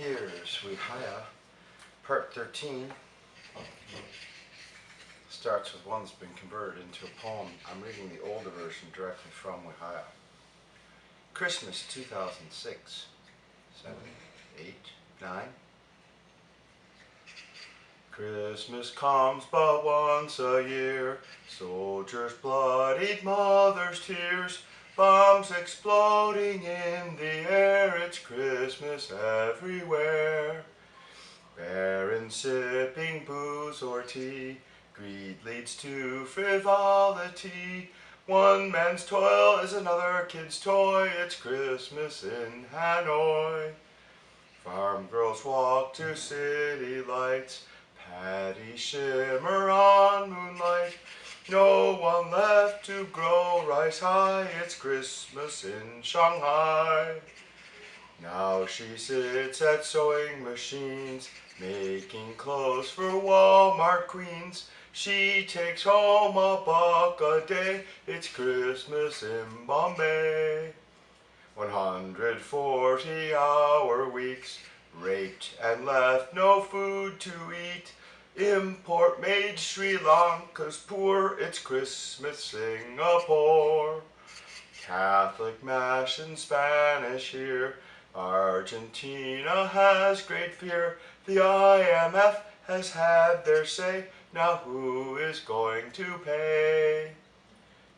years, Weehiya, part 13, starts with one that's been converted into a poem. I'm reading the older version directly from Weehiya. Christmas 2006, 7, 8, 9. Christmas comes but once a year, soldiers' bloodied, mothers' tears, bombs exploding in the air, it's Christmas everywhere. Barons sipping booze or tea, greed leads to frivolity. One man's toil is another kid's toy, it's Christmas in Hanoi. Farm girls walk to city lights, paddy shimmer on moonlight. No one left to grow rice high, it's Christmas in Shanghai. Now she sits at sewing machines, making clothes for Walmart queens. She takes home $1 a day, it's Christmas in Bombay. 140-hour weeks, raped and left no food to eat. Import made Sri Lanka's poor, it's Christmas Singapore. Catholic mass in Spanish here, Argentina has great fear. The IMF has had their say, now who is going to pay?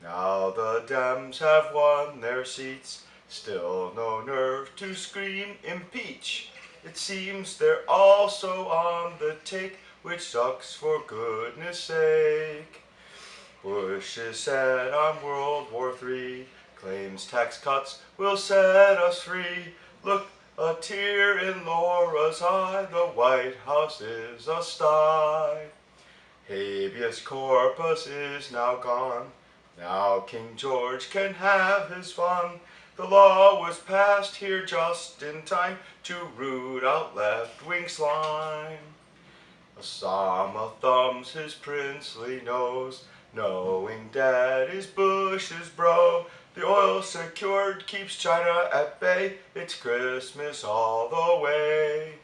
Now the Dems have won their seats, still no nerve to scream impeach. It seems they're also on the take, which sucks for goodness sake. Bush is set on World War III, claims tax cuts will set us free. Look, a tear in Laura's eye, the White House is a sty. Habeas corpus is now gone, now King George can have his fun. The law was passed here just in time to root out left-wing slime. Osama thumbs his princely nose, knowing Daddy's Bush's bro. The oil secured keeps China at bay, it's Christmas all the way.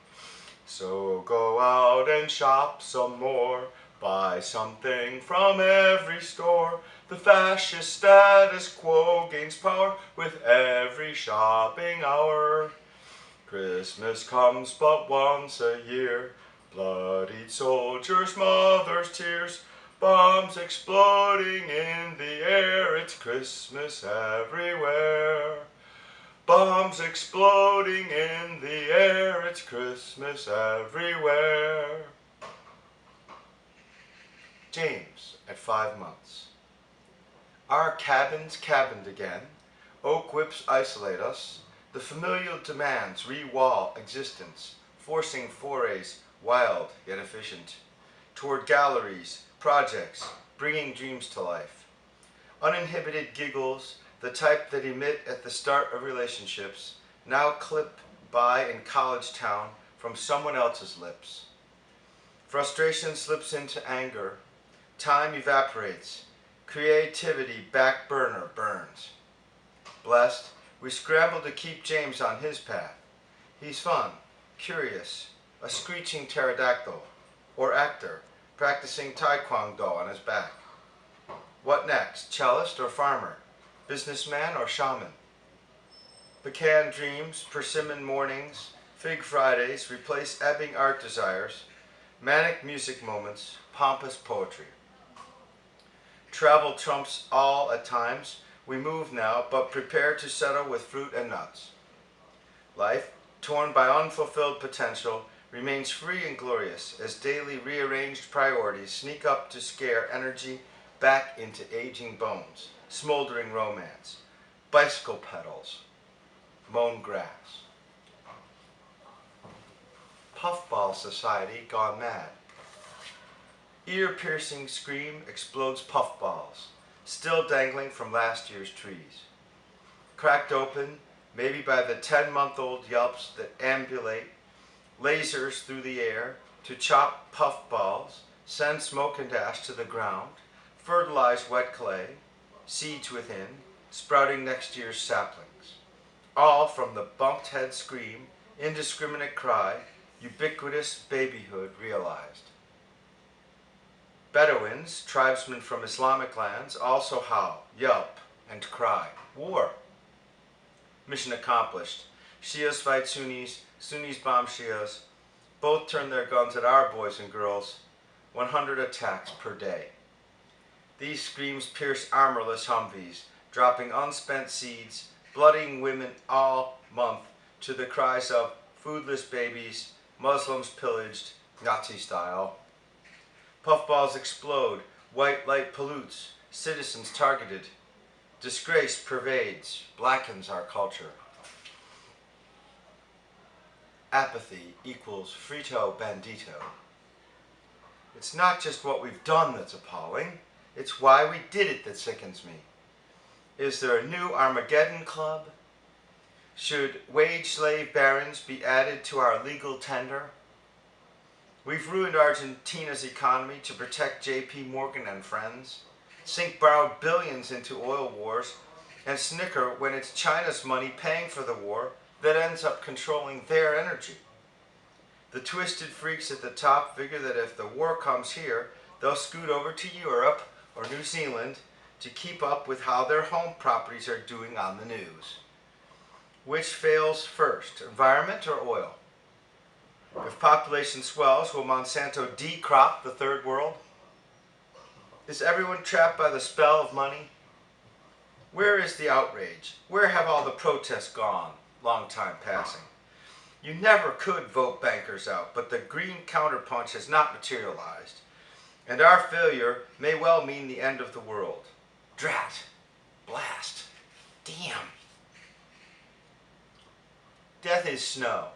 So go out and shop some more, buy something from every store. The fascist status quo gains power with every shopping hour. Christmas comes but once a year, bloodied soldiers, mothers' tears, bombs exploding in the air, it's Christmas everywhere. Bombs exploding in the air, it's Christmas everywhere. James, at 5 months. Our cabin's cabined again, oak whips isolate us, the familial demands re-wall existence, forcing forays wild yet efficient, toward galleries, projects, bringing dreams to life. Uninhibited giggles, the type that emit at the start of relationships, now clip by in college town from someone else's lips. Frustration slips into anger, time evaporates, creativity back burner burns. Blessed, we scramble to keep James on his path. He's fun, curious, a screeching pterodactyl, or actor, practicing taekwondo on his back. What next, cellist or farmer, businessman or shaman? Pecan dreams, persimmon mornings, fig Fridays replace ebbing art desires, manic music moments, pompous poetry. Travel trumps all at times. We move now, but prepare to settle with fruit and nuts. Life, torn by unfulfilled potential, remains free and glorious as daily rearranged priorities sneak up to scare energy back into aging bones, smoldering romance, bicycle pedals, mown grass. Puffball society gone mad. Ear-piercing scream explodes puffballs, still dangling from last year's trees. Cracked open, maybe by the 10-month-old yelps that ambulate, lasers through the air to chop puffballs, send smoke and ash to the ground, fertilize wet clay, seeds within, sprouting next year's saplings. All from the bumped head scream indiscriminate cry, ubiquitous babyhood realized. Bedouins, tribesmen from Islamic lands, also howl, yelp, and cry, war. Mission accomplished. Shias fight Sunnis, Sunnis bomb Shias. Both turn their guns at our boys and girls. 100 attacks per day. These screams pierce armorless Humvees, dropping unspent seeds, blooding women all month to the cries of foodless babies, Muslims pillaged, Nazi style. Puffballs explode, white light pollutes, citizens targeted. Disgrace pervades, blackens our culture. Apathy equals frito bandito. It's not just what we've done that's appalling, it's why we did it that sickens me. Is there a new Armageddon Club? Should wage slave barons be added to our legal tender? We've ruined Argentina's economy to protect J.P. Morgan and friends, sink borrowed billions into oil wars, and snicker when it's China's money paying for the war that ends up controlling their energy. The twisted freaks at the top figure that if the war comes here, they'll scoot over to Europe or New Zealand to keep up with how their home properties are doing on the news. Which fails first, environment or oil? If population swells, will Monsanto decrop the third world? Is everyone trapped by the spell of money? Where is the outrage? Where have all the protests gone? Long time passing. You never could vote bankers out, but the green counterpunch has not materialized. And our failure may well mean the end of the world. Drat. Blast. Damn. Death is snow.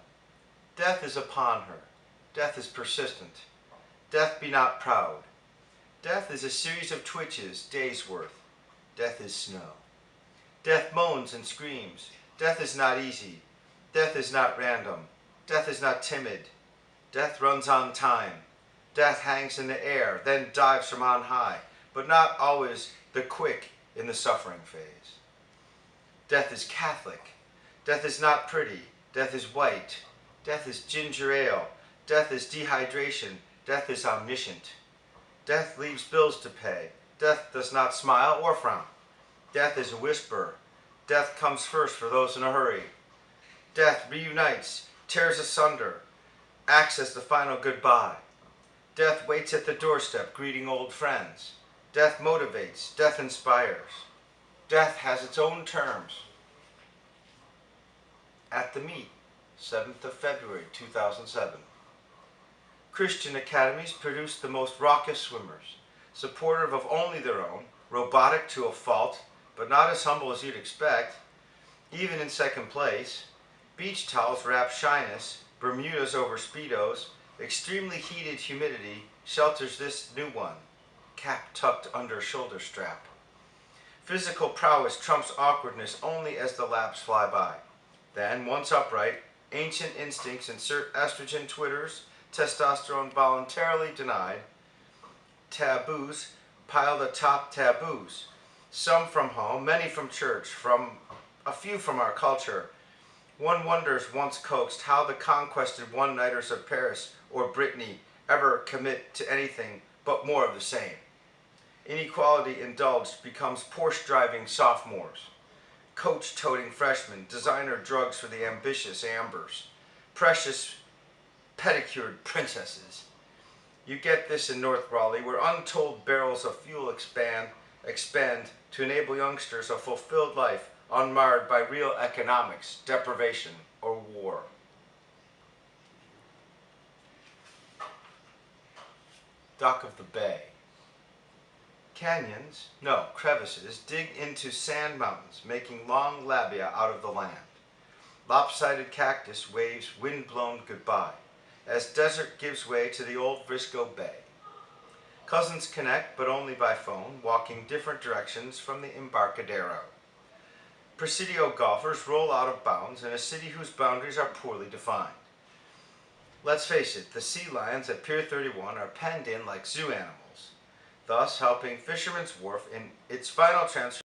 Death is upon her. Death is persistent. Death be not proud. Death is a series of twitches, days worth. Death is snow. Death moans and screams. Death is not easy. Death is not random. Death is not timid. Death runs on time. Death hangs in the air, then dives from on high, but not always the quick in the suffering phase. Death is Catholic. Death is not pretty. Death is white. Death is ginger ale. Death is dehydration. Death is omniscient. Death leaves bills to pay. Death does not smile or frown. Death is a whisper. Death comes first for those in a hurry. Death reunites, tears asunder, acts as the final goodbye. Death waits at the doorstep, greeting old friends. Death motivates, death inspires. Death has its own terms. At the Meet, 7th of February 2007. Christian academies produce the most raucous swimmers, supportive of only their own, robotic to a fault, but not as humble as you'd expect. Even in second place, beach towels wrap shyness, Bermudas over Speedos, extremely heated humidity shelters this new one, cap tucked under shoulder strap. Physical prowess trumps awkwardness only as the laps fly by. Then, once upright, ancient instincts insert estrogen twitters, testosterone voluntarily denied, taboos piled atop taboos, some from home, many from church, a few from our culture. One wonders, once coaxed, how the conquested one-nighters of Paris or Brittany ever commit to anything but more of the same. Inequality indulged becomes Porsche-driving sophomores, coach-toting freshmen, designer drugs for the ambitious ambers, precious pedicured princesses. You get this in North Raleigh, where untold barrels of fuel expand to enable youngsters a fulfilled life unmarred by real economics, deprivation, or war. Dock of the Bay. Canyons, no, crevices, dig into sand mountains, making long labia out of the land. Lopsided cactus waves wind-blown goodbye, as desert gives way to the old Briscoe Bay. Cousins connect, but only by phone, walking different directions from the Embarcadero. Presidio golfers roll out of bounds in a city whose boundaries are poorly defined. Let's face it, the sea lions at Pier 31 are penned in like zoo animals, thus helping Fisherman's Wharf in its final transformation